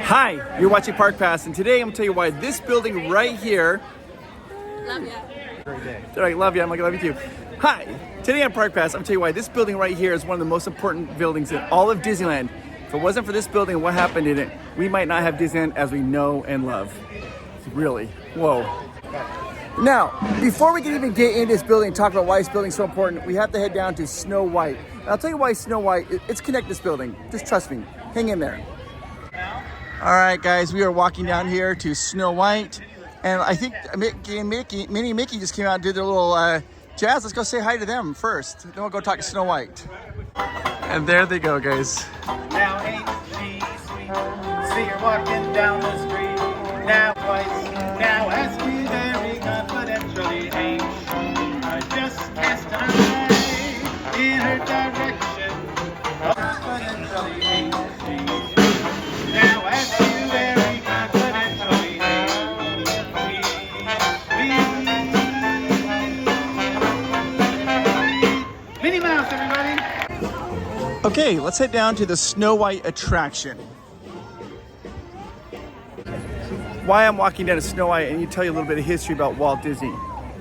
Hi, you're watching Park Pass, and today I'm going to tell you why this building right here... Love ya. Great day. All right, love you. I'm going to love you too. Hi, today on Park Pass, I'm going to tell you why this building right here is one of the most important buildings in all of Disneyland. If it wasn't for this building, what happened in it, we might not have Disneyland as we know and love. Really. Whoa. Now, before we can even get in this building and talk about why this building is so important, we have to head down to Snow White. And I'll tell you why Snow White, it's connected to this building. Just trust me. Hang in there. All right, guys, we are walking down here to Snow White. And I think Minnie and Mickey just came out and did their little jazz. Let's go say hi to them first. Then we'll go talk to Snow White. And there they go, guys. Now ain't she sweet? See her walking down the street. Now twice, now ask me very confidentially, ain't she? I just cast an eye in her direction. Confidentially, ain't she? Now ask you very confidentially, ain't she? Minnie Mouse, everybody. Okay, let's head down to the Snow White attraction. Why I'm walking down to Snow White, and you tell you a little bit of history about Walt Disney.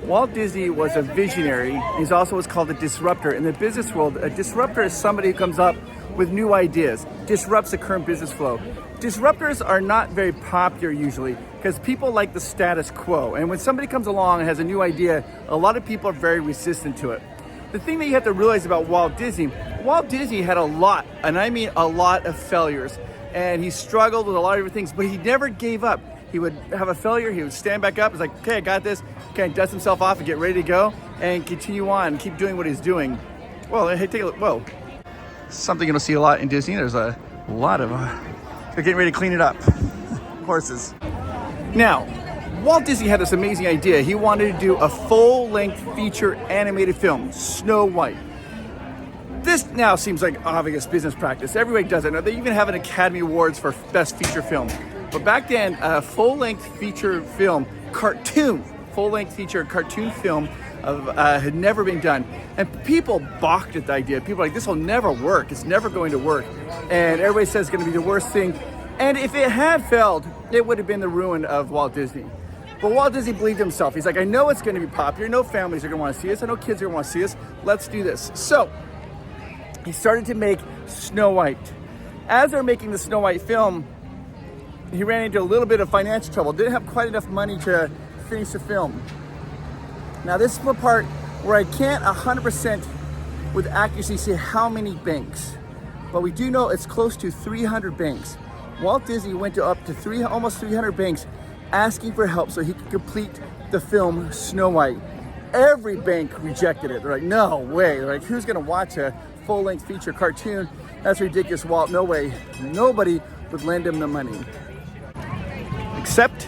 Walt Disney was a visionary. He's also what's called a disruptor. In the business world, a disruptor is somebody who comes up with new ideas, disrupts the current business flow. Disruptors are not very popular usually because people like the status quo. And when somebody comes along and has a new idea, a lot of people are very resistant to it. The thing that you have to realize about Walt Disney had a lot, and I mean a lot of failures. And he struggled with a lot of different things, but he never gave up. He would have a failure, he would stand back up, he's like, okay, I got this, okay, dust himself off and get ready to go, and continue on, and keep doing what he's doing. Well, hey, take a look, whoa. Something you'll see a lot in Disney, there's a lot of, they're getting ready to clean it up. Horses. Now, Walt Disney had this amazing idea. He wanted to do a full-length feature animated film, Snow White. This now seems like obvious business practice. Everybody does it. Now, they even have an Academy Awards for Best Feature Film. But back then, a full-length feature film, full-length feature cartoon film had never been done. And people balked at the idea. People were like, this will never work. It's never going to work. And everybody says it's going to be the worst thing. And if it had failed, it would have been the ruin of Walt Disney. But Walt Disney believed himself. He's like, I know it's going to be popular. I know families are going to want to see us. I know kids are going to want to see us. Let's do this. So he started to make Snow White. As they're making the Snow White film, he ran into a little bit of financial trouble. Didn't have quite enough money to finish the film. Now this is the part where I can't 100% with accuracy say how many banks, but we do know it's close to 300 banks. Walt Disney went to up to almost 300 banks asking for help so he could complete the film Snow White. Every bank rejected it. They're like, no way. They're like, who's gonna watch a full-length feature cartoon? That's ridiculous, Walt, no way. Nobody would lend him the money. Except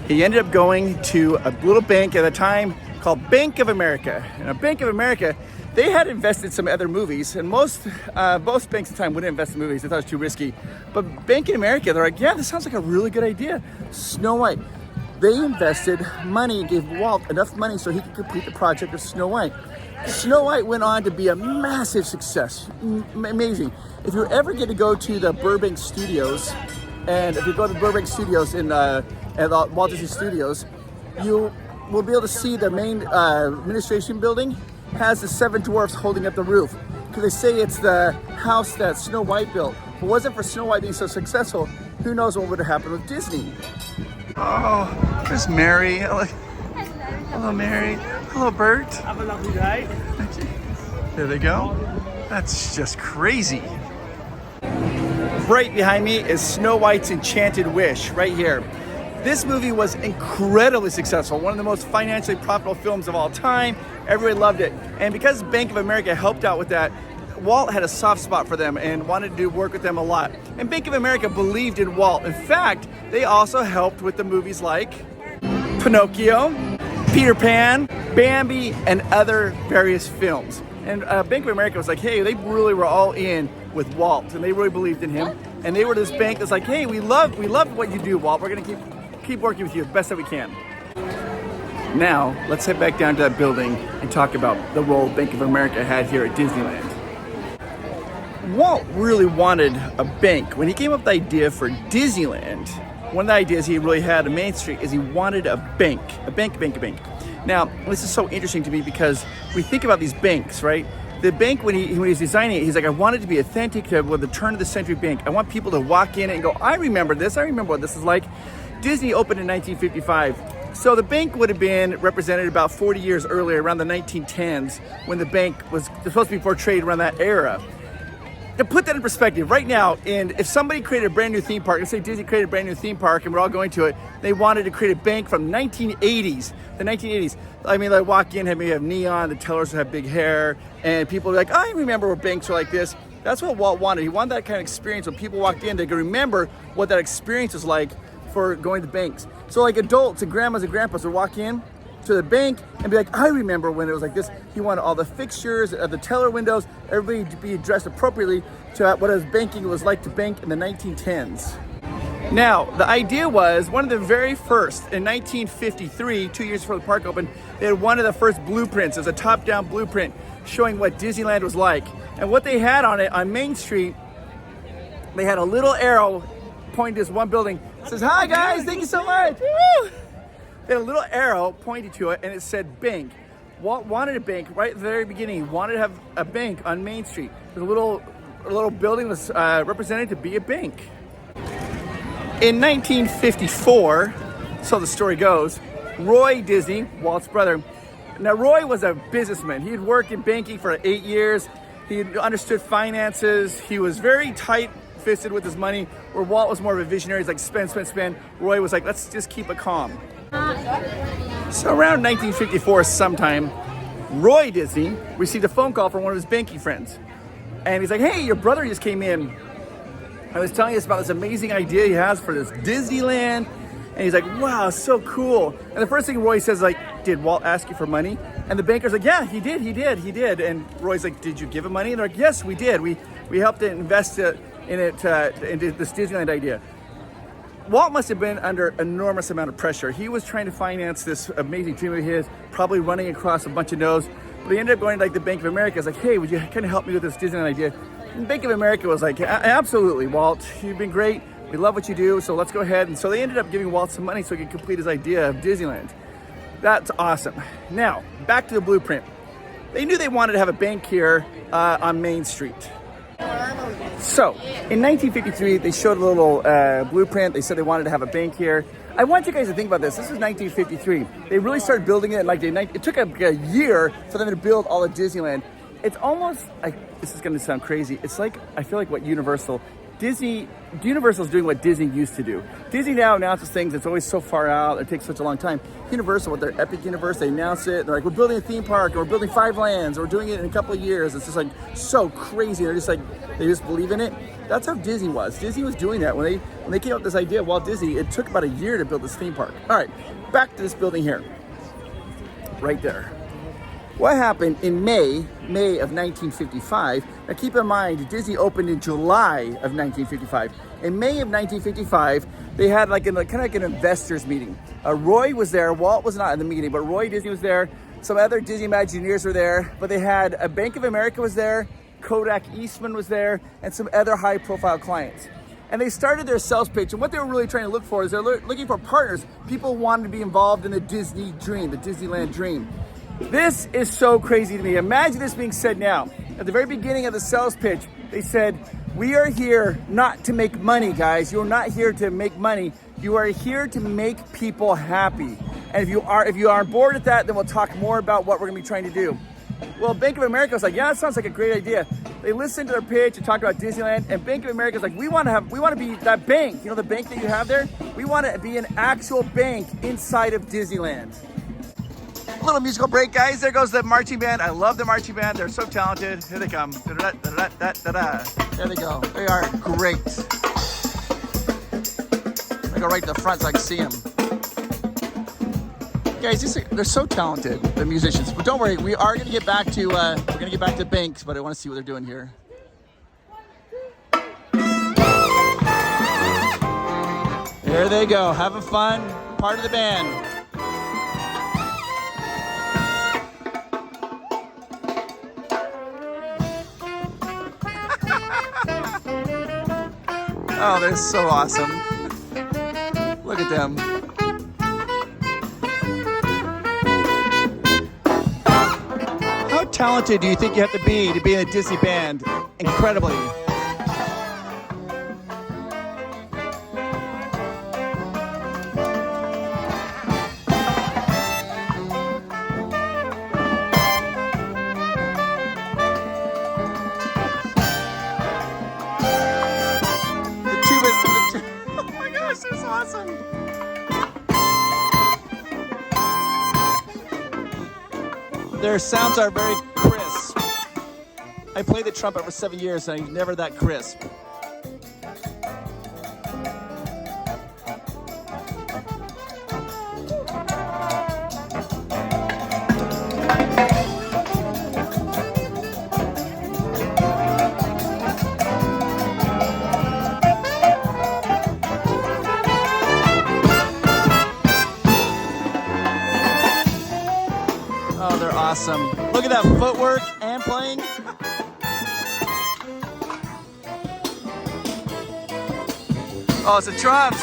he ended up going to a little bank at the time called Bank of America. And Bank of America, they had invested some other movies, and most banks at the time wouldn't invest in movies. They thought it was too risky. But Bank of America, they're like, yeah, this sounds like a really good idea. Snow White. They invested money, gave Walt enough money so he could complete the project of Snow White. Snow White went on to be a massive success. Amazing. If you ever get to go to the Burbank Studios, and if you go to the Burbank Studios at Walt Disney Studios, you will be able to see the main administration building has the 7 dwarfs holding up the roof. Because they say it's the house that Snow White built. If it wasn't for Snow White being so successful, who knows what would have happened with Disney. Oh, there's Mary. Hello, Mary. Hello, Bert. Have a lovely day. There they go. That's just crazy. Right behind me is Snow White's Enchanted Wish, right here. This movie was incredibly successful, one of the most financially profitable films of all time. Everybody loved it. And because Bank of America helped out with that, Walt had a soft spot for them and wanted to work with them a lot. And Bank of America believed in Walt. In fact, they also helped with the movies like Pinocchio, Peter Pan, Bambi, and other various films. And Bank of America was like, hey, they really were all in with Walt, and they really believed in him. And they were this bank that's like, hey, we love what you do, Walt. We're gonna keep working with you the best that we can. Now, let's head back down to that building and talk about the role Bank of America had here at Disneyland. Walt really wanted a bank. When he came up with the idea for Disneyland, one of the ideas he really had on Main Street is he wanted a bank. Now, this is so interesting to me because we think about these banks, right? The bank, when he was designing it, he's like, I want it to be authentic to the turn of the century bank. I want people to walk in and go, I remember this. I remember what this is like. Disney opened in 1955. So the bank would have been represented about 40 years earlier, around the 1910s, when the bank was supposed to be portrayed around that era. To put that in perspective, right now, and if somebody created a brand new theme park, let's say Disney created a brand new theme park and we're all going to it, they wanted to create a bank from the 1980s. I mean, like walk in, maybe have neon, the tellers would have big hair, and people would be like, I remember where banks were like this. That's what Walt wanted. He wanted that kind of experience when people walked in, they could remember what that experience was like for going to banks. So like adults and grandmas and grandpas would walk in to the bank and be like, I remember when it was like this. He wanted all the fixtures, the teller windows, everybody to be dressed appropriately to what his banking was like to bank in the 1910s. Now, the idea was one of the very first, in 1953, 2 years before the park opened, they had one of the first blueprints. It was a top-down blueprint showing what Disneyland was like. And what they had on it, on Main Street, they had a little arrow pointing to this one building. It says, hi guys, thank you so much. Woo! They had a little arrow pointing to it and it said bank. Walt wanted a bank right at the very beginning. He wanted to have a bank on Main Street. The little building was represented to be a bank. In 1954, so the story goes, Roy Disney, Walt's brother. Now Roy was a businessman. He had worked in banking for 8 years. He understood finances. He was very tight-fisted with his money, where Walt was more of a visionary. He's like, spend. Roy was like, let's just keep it calm. So around 1954 sometime, Roy Disney received a phone call from one of his banking friends. And he's like, hey, your brother just came in. I was telling us about this amazing idea he has for this Disneyland. And he's like, wow, so cool. And the first thing Roy says is like, did Walt ask you for money? And the banker's like, yeah, he did. And Roy's like, did you give him money? And they're like, yes, we did. We helped to invest into this Disneyland idea. Walt must have been under enormous amount of pressure. He was trying to finance this amazing dream of his, probably running across a bunch of no's. But he ended up going to like the Bank of America. It's like, hey, would you kind of help me with this Disneyland idea? And Bank of America was like, absolutely, Walt, you've been great. We love what you do, so let's go ahead. And so they ended up giving Walt some money so he could complete his idea of Disneyland. That's awesome. Now, back to the blueprint. They knew they wanted to have a bank here on Main Street. So, in 1953, they showed a little blueprint. They said they wanted to have a bank here. I want you guys to think about this. This was 1953. They really started building it it took a year for them to build all of Disneyland. It's almost like, this is going to sound crazy. It's like, I feel like what Universal's doing what Disney used to do. Disney now announces things that's always so far out. It takes such a long time. Universal, with their Epic Universe, they announce it. They're like, we're building a theme park, or we're building 5 lands, or we're doing it in a couple of years. It's just like so crazy. They're just like, they just believe in it. That's how Disney was. Disney was doing that. When they came up with this idea of Walt Disney, it took about a year to build this theme park. All right, back to this building here. Right there. What happened in May of 1955? Now keep in mind, Disney opened in July of 1955. In May of 1955, they had kind of like an investors meeting. Roy was there. Walt was not in the meeting, but Roy Disney was there. Some other Disney Imagineers were there, but they had a Bank of America was there, Kodak Eastman was there, and some other high-profile clients. And they started their sales pitch, and what they were really trying to look for is they're looking for partners. People wanted to be involved in the Disney dream, the Disneyland dream. This is so crazy to me. Imagine this being said now. At the very beginning of the sales pitch, they said, we are here not to make money, guys. You're not here to make money. You are here to make people happy. And if you are on board with that, then we'll talk more about what we're gonna be trying to do. Well, Bank of America was like, yeah, that sounds like a great idea. They listened to their pitch and talked about Disneyland, and Bank of America is like, we want to be that bank. You know the bank that you have there? We want to be an actual bank inside of Disneyland. A little musical break, guys. There goes the marching band. I love the marching band. They're so talented. Here they come. There they go. They are great. I go right to the front so I can see them. Guys, they're so talented, the musicians. But don't worry, we are going to get back to banks, but I want to see what they're doing here. There they go, having fun, part of the band. Oh, they're so awesome. Look at them. How talented do you think you have to be in a Disney band? Incredibly. Their sounds are very crisp. I played the trumpet for 7 years and I'm never that crisp. Oh, they're awesome. Look at that footwork and playing. Oh, it's the drums.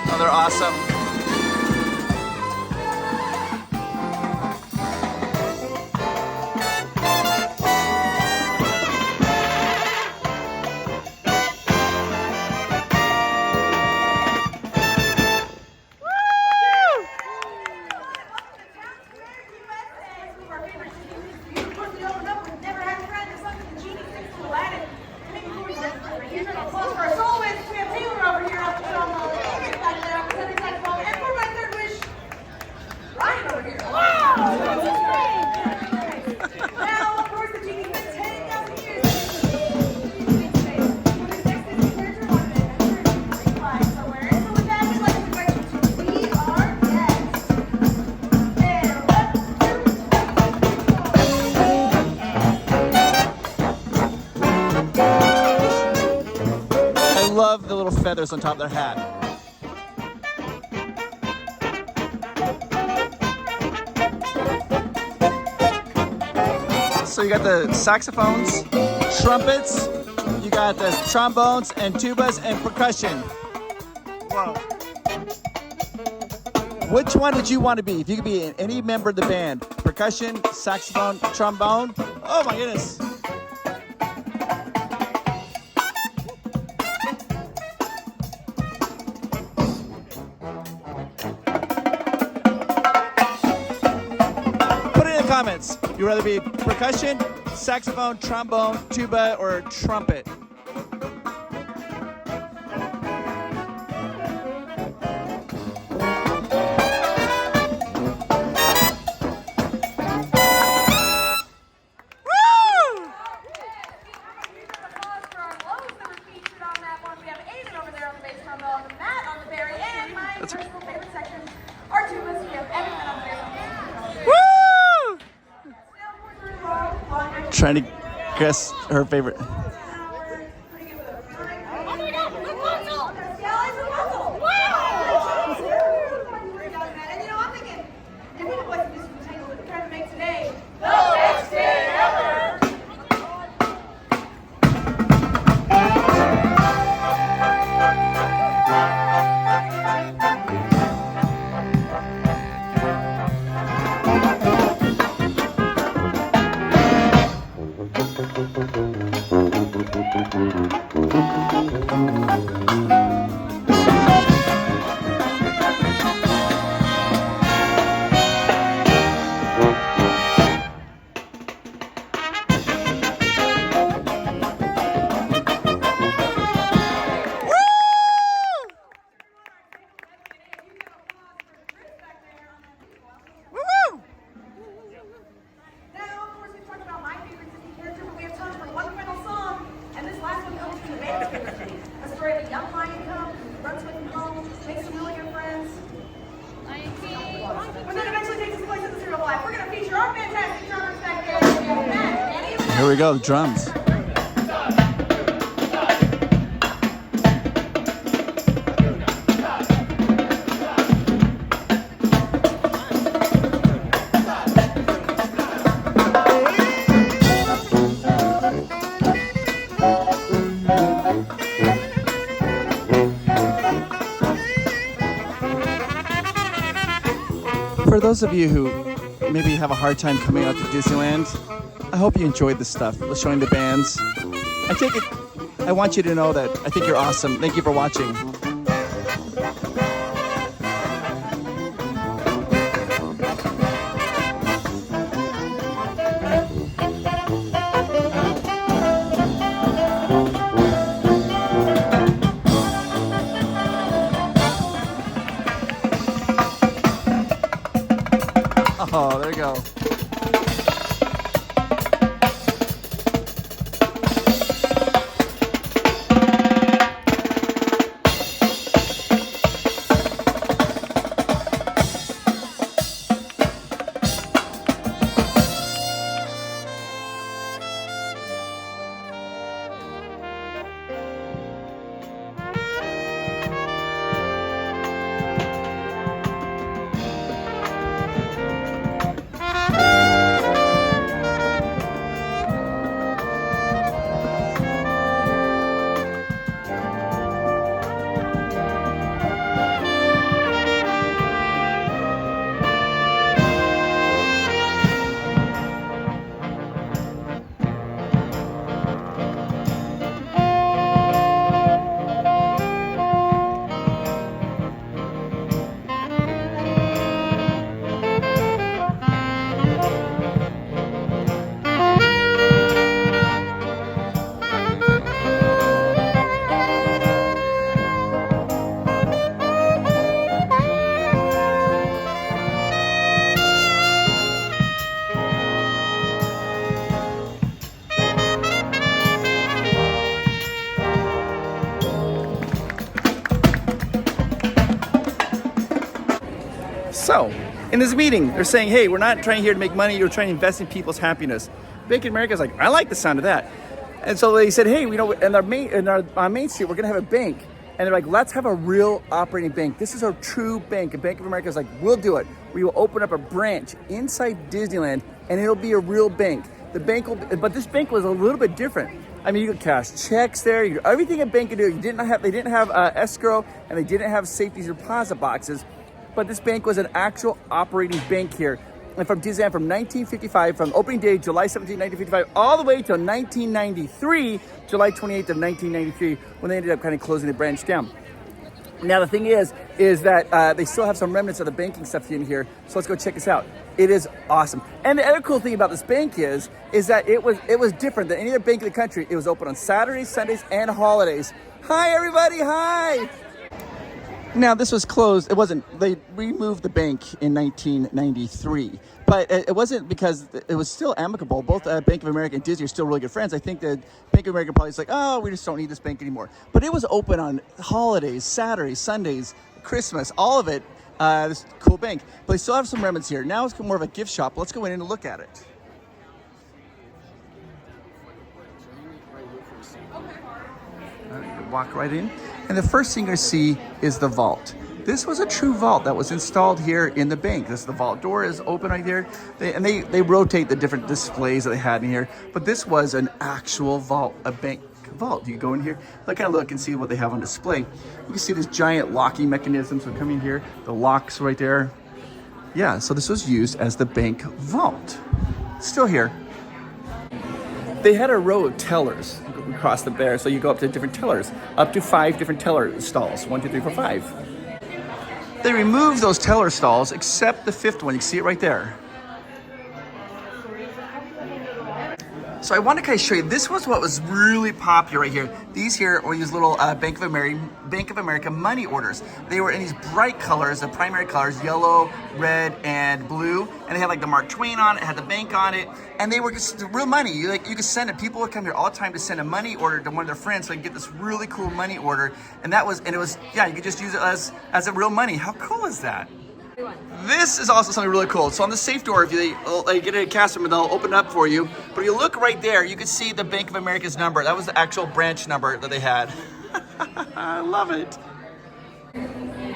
Oh, they're awesome. Love the little feathers on top of their hat. So you got the saxophones, trumpets, you got the trombones and tubas and percussion. Wow. Which one would you want to be if you could be any member of the band? Percussion, saxophone, trombone? Oh my goodness. Comments. You'd rather be percussion, saxophone, trombone, tuba, or trumpet? That's my favorite section. Our tubas, we have everything on there. Trying to guess her favorite. Oh my God, the puzzle! Yeah, it's a puzzle! Wow! And you know, I'm thinking, if we wasn't just tangled, we're trying to make today the best day ever! here we go, the drums. For those of you who maybe have a hard time coming out to Disneyland, I hope you enjoyed this stuff, showing the bands. I want you to know that I think you're awesome. Thank you for watching. Oh, there you go. So, in this meeting, they're saying, hey, we're not trying here to make money, you're trying to invest in people's happiness. Bank of America's like, I like the sound of that. And so they said, hey, on Main Street, we're gonna have a bank. And they're like, let's have a real operating bank. This is a true bank. And Bank of America is like, we'll do it. We will open up a branch inside Disneyland and it'll be a real bank. But this bank was a little bit different. I mean, you could cash checks there, everything a bank could do. They didn't have escrow and they didn't have safety deposit boxes. But this bank was an actual operating bank here. And from Disneyland from 1955, from opening day, July 17, 1955, all the way till 1993, July 28th of 1993, when they ended up kind of closing the branch down. Now the thing is that they still have some remnants of the banking stuff in here. So let's go check this out. It is awesome. And the other cool thing about this bank is that it was different than any other bank in the country. It was open on Saturdays, Sundays, and holidays. Hi everybody, hi! Now, this was closed. They removed the bank in 1993, but it wasn't because it was still amicable. Both Bank of America and Disney are still really good friends. I think that Bank of America probably is like, oh, we just don't need this bank anymore. But it was open on holidays, Saturdays, Sundays, Christmas, all of it. This cool bank. But they still have some remnants here. Now it's more of a gift shop. Let's go in and look at it. Walk right in. And the first thing you see is the vault. This was a true vault that was installed here in the bank. The vault door is open right there. They rotate the different displays that they had in here. But this was an actual vault, a bank vault. You go in here, look and see what they have on display. You can see this giant locking mechanism. So come in here, the locks right there. Yeah, so this was used as the bank vault. Still here. They had a row of tellers across the there, so you go up to different tellers, up to 5 different teller stalls, 1, 2, 3, 4, 5. They removed those teller stalls, except the 5th one. You can see it right there. So I want to kind of show you, this was what was really popular right here. These here were these little Bank of America money orders. They were in these bright colors, the primary colors, yellow, red, and blue. And they had like the Mark Twain on it, had the bank on it. And they were just real money. You could send it. People would come here all the time to send a money order to one of their friends so they could get this really cool money order. And it was, you could just use it as a real money. How cool is that? This is also something really cool. So on the safe door, if you get a customer, they'll open it up for you. But if you look right there, you can see the Bank of America's number. That was the actual branch number that they had. I love it.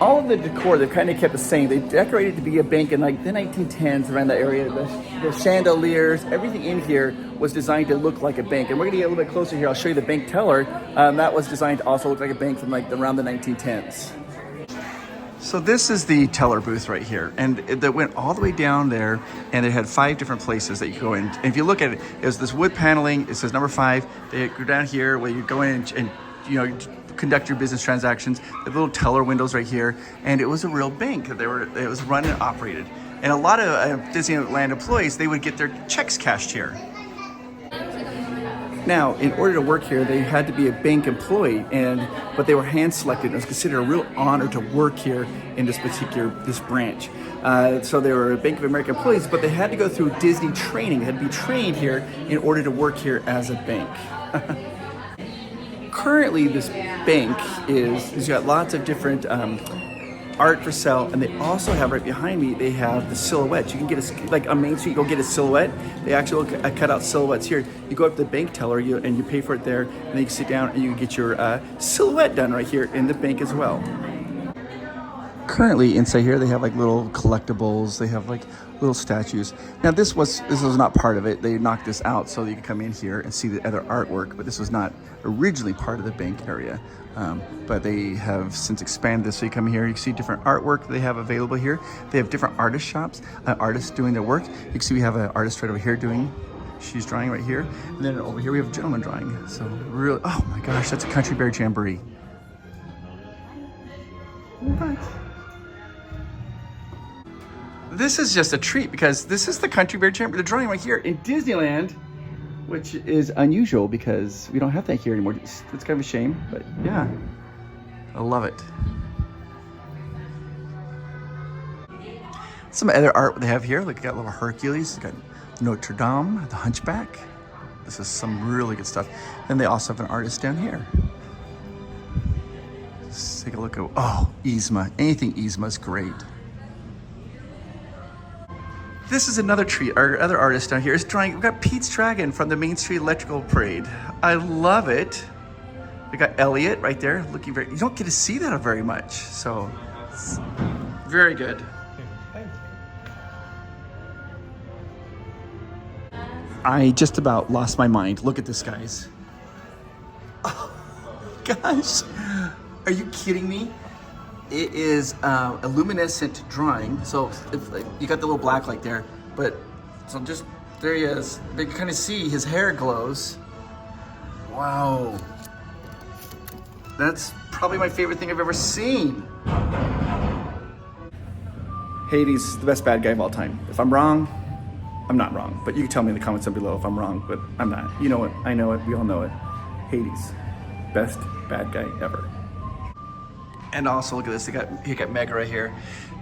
All of the decor, they've kind of kept the same. They decorated to be a bank in like the 1910s around that area. The chandeliers, everything in here was designed to look like a bank. And we're gonna get a little bit closer here. I'll show you the bank teller. That was designed to also look like a bank from like around the 1910s. So this is the teller booth right here, and that went all the way down there, and it had 5 different places that you go in. And if you look at it, it was this wood paneling. It says number 5. They go down here where you go in and you know, conduct your business transactions. The little teller windows right here, and it was a real bank. It was run and operated. And a lot of Disneyland employees, they would get their checks cashed here. Now, in order to work here, they had to be a bank employee, but they were hand selected. It was considered a real honor to work here in this branch. So they were Bank of America employees, but they had to go through Disney training. They had to be trained here in order to work here as a bank. Currently, this bank is got lots of different art for sale, and they also have right behind me, they have the silhouettes. You can get like on Main Street, you go get a silhouette. They actually cut out silhouettes here. You go up to the bank teller and you pay for it there, and then you can sit down and you can get your silhouette done right here in the bank as well. Currently inside here, they have like little collectibles. They have like little statues. Now this was not part of it. They knocked this out so you could come in here and see the other artwork, but this was not originally part of the bank area. But they have since expanded this, so you come here, you can see different artwork they have available here. They have different artist shops, artists doing their work. You can see we have an artist right over here she's drawing right here. And then over here we have a gentleman drawing. So really, oh my gosh, that's a Country Bear Jamboree. What? This is just a treat because this is the Country Bear Jamboree. They're drawing right here in Disneyland, which is unusual because we don't have that here anymore. It's kind of a shame, but yeah, I love it. Some other art they have here, like got little Hercules, got Notre Dame, the Hunchback. This is some really good stuff. And they also have an artist down here. Let's take a look at, oh, Yzma. Anything Yzma is great. This is another treat. Our other artist down here is drawing. We've got Pete's Dragon from the Main Street Electrical Parade. I love it. We got Elliot right there looking very, you don't get to see that very much. So, it's very good. I just about lost my mind. Look at this, guys. Oh, gosh. Are you kidding me? It is a luminescent drawing. So you got the little black light there, but so just, there he is. You can kind of see his hair glows. Wow. That's probably my favorite thing I've ever seen. Hades is the best bad guy of all time. If I'm wrong, I'm not wrong, but you can tell me in the comments down below if I'm wrong, but I'm not. You know it, I know it, we all know it. Hades, best bad guy ever. And also look at this, you got Meg right here.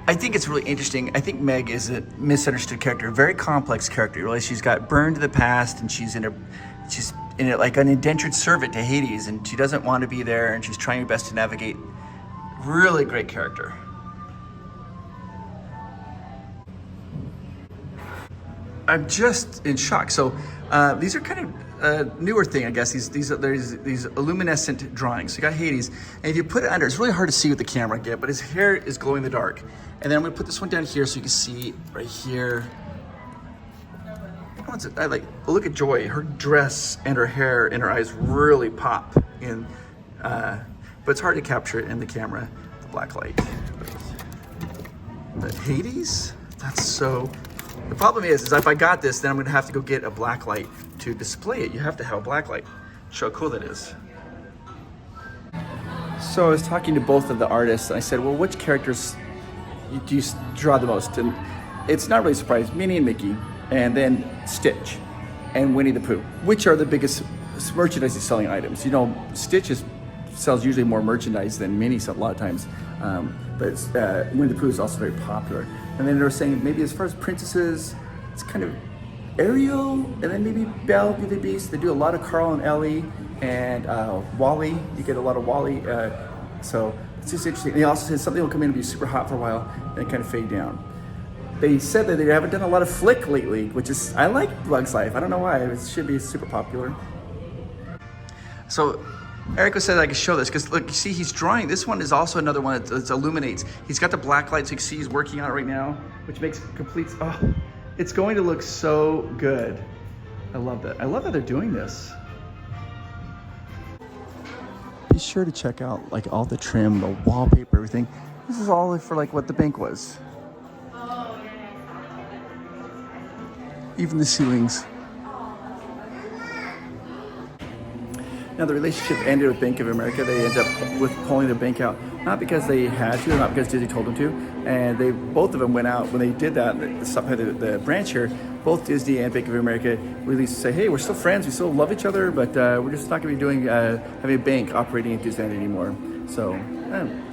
I think it's really interesting. I think Meg is a misunderstood character, a very complex character. You realize she's got burned to the past, and she's in it like an indentured servant to Hades, and she doesn't want to be there, and she's trying her best to navigate. Really great character. I'm just in shock. So these are kind of newer thing, I guess. There's these luminescent drawings. So you got Hades, and if you put it under, it's really hard to see with the camera again, but his hair is glowing in the dark. And then I'm gonna put this one down here so you can see right here. Look at Joy. Her dress and her hair and her eyes really pop in, but it's hard to capture it in the camera, the black light. But Hades, that's so. The problem is if I got this, then I'm gonna have to go get a black light to display it. You have to have a black light. Show how cool that is. So I was talking to both of the artists, and I said, well, which characters do you draw the most? And it's not really a surprise, Minnie and Mickey, and then Stitch and Winnie the Pooh, which are the biggest merchandise selling items. You know, Stitch sells usually more merchandise than Minnie a lot of times, but Winnie the Pooh is also very popular. And then they were saying maybe as far as princesses, it's kind of Ariel, and then maybe Belle, Beauty and the Beast. They do a lot of Carl and Ellie, and Wally. You get a lot of Wally. So It's just interesting. They also said something will come in and be super hot for a while and then kind of fade down. They said that they haven't done a lot of flick lately, which is, I like Bugs Life. I don't know why. It should be super popular. So Eric said I could show this because look, you see he's drawing. This one is also another one that illuminates. He's got the black light, so you can see he's working on it right now, which makes complete, oh, it's going to look so good. I love that. I love that they're doing this. Be sure to check out like all the trim, the wallpaper, everything. This is all for like what the bank was. Even the ceilings. Now the relationship ended with Bank of America. They ended up with pulling the bank out, not because they had to, not because Disney told them to. And they, both of them went out when they did that. The branch here, both Disney and Bank of America released to say, hey, we're still friends, we still love each other, but we're just not going to be doing having a bank operating at Disneyland anymore. So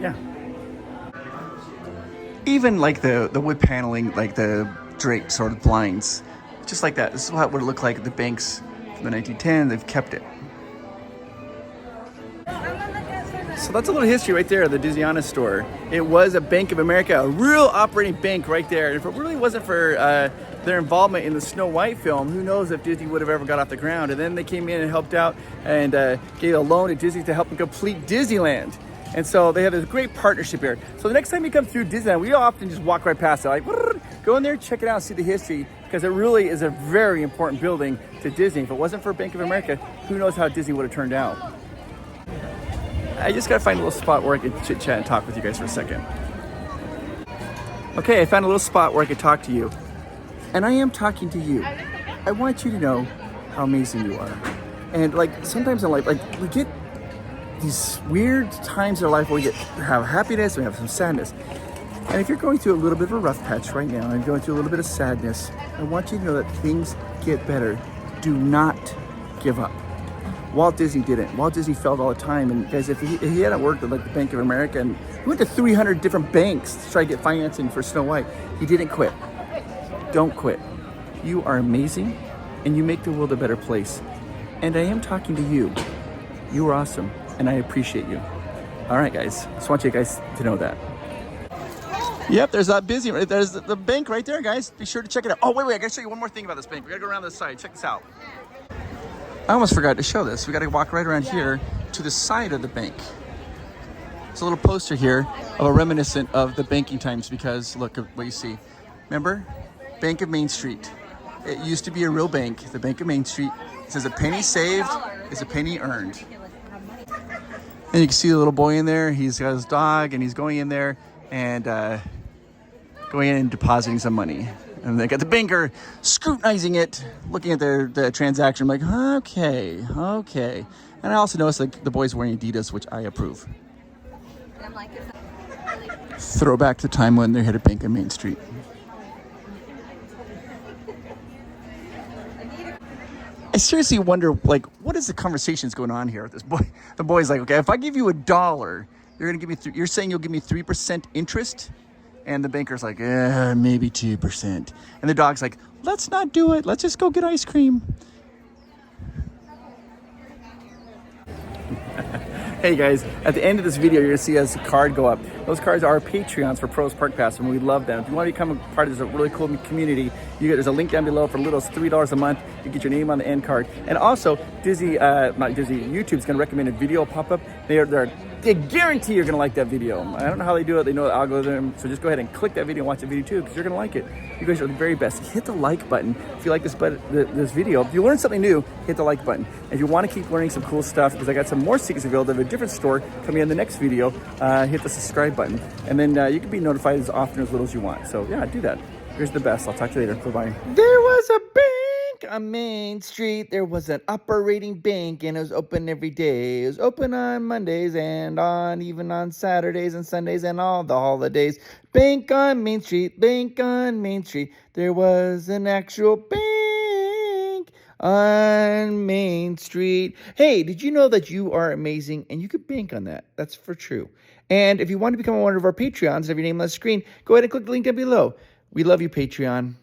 yeah. Even like the wood paneling, like the drapes or the blinds, just like that. This is what it would look like at the banks from the 1910. They've kept it. So that's a little history right there of the Disneyana store. It was a Bank of America, a real operating bank right there. And if it really wasn't for their involvement in the Snow White film, who knows if Disney would have ever got off the ground. And then they came in and helped out and gave a loan to Disney to help them complete Disneyland. And so they have this great partnership here. So the next time you come through Disneyland, we often just walk right past it. Like, go in there, check it out, see the history, because it really is a very important building to Disney. If it wasn't for Bank of America, who knows how Disney would have turned out. I just gotta find a little spot where I can chit chat and talk with you guys for a second. Okay, I found a little spot where I can talk to you. And I am talking to you. I want you to know how amazing you are. And like sometimes in life, like we get these weird times in our life where we have happiness, we have some sadness. And if you're going through a little bit of a rough patch right now and going through a little bit of sadness, I want you to know that things get better. Do not give up. Walt Disney didn't. Walt Disney failed all the time. And guys, if he hadn't worked at like the Bank of America and he went to 300 different banks to try to get financing for Snow White, he didn't quit. Don't quit. You are amazing and you make the world a better place. And I am talking to you. You are awesome and I appreciate you. All right, guys. Just want you guys to know that. Yep, there's that busy. There's the bank right there, guys. Be sure to check it out. Oh, wait, I gotta show you one more thing about this bank. We gotta go around this side. Check this out. I almost forgot to show this. We got to walk right around here to the side of the bank. It's a little poster here of a reminiscent of the banking times because look at what you see. Remember? Bank of Main Street. It used to be a real bank, the Bank of Main Street. It says a penny saved is a penny earned. And you can see the little boy in there. He's got his dog and he's going in there and going in and depositing some money. And they got the banker scrutinizing it, looking at the transaction, like, okay. And I also noticed like the boy's wearing Adidas, which I approve. Throwback to the time when they had a bank on Main Street. I seriously wonder, like, what is the conversations going on here with this boy? The boy's like, okay, if I give you $1, you're gonna give me you're saying you'll give me 3% interest? And the banker's like, maybe 2%. And the dog's like, let's not do it. Let's just go get ice cream. Hey guys, at the end of this video, you're gonna see us a card go up. Those cards are Patreons for Provost Park Pass, and we love them. If you want to become a part of this really cool community, there's a link down below for little as $3 a month. You get your name on the end card. And also, YouTube's gonna recommend a video pop up. They guarantee you're gonna like that video. I don't know how they do it. They know the algorithm. So just go ahead and click that video and watch the video too, because you're gonna like it. You guys are the very best. Hit the like button if you like this video. If you learn something new, hit the like button. If you want to keep learning some cool stuff, because I got some more secrets revealed of a different store coming in the next video, hit the subscribe button. And then you can be notified as often or as little as you want. So yeah, do that. Here's the best. I'll talk to you later. Bye-bye. There was a bank on Main Street. There was an operating bank, and it was open every day. It was open on Mondays and even on Saturdays and Sundays and all the holidays. Bank on Main Street, bank on Main Street. There was an actual bank on Main Street. Hey, did you know that you are amazing and you could bank on that? That's for true. And if you want to become one of our Patreons, have your name on the screen, go ahead and click the link down below. We love you, Patreon.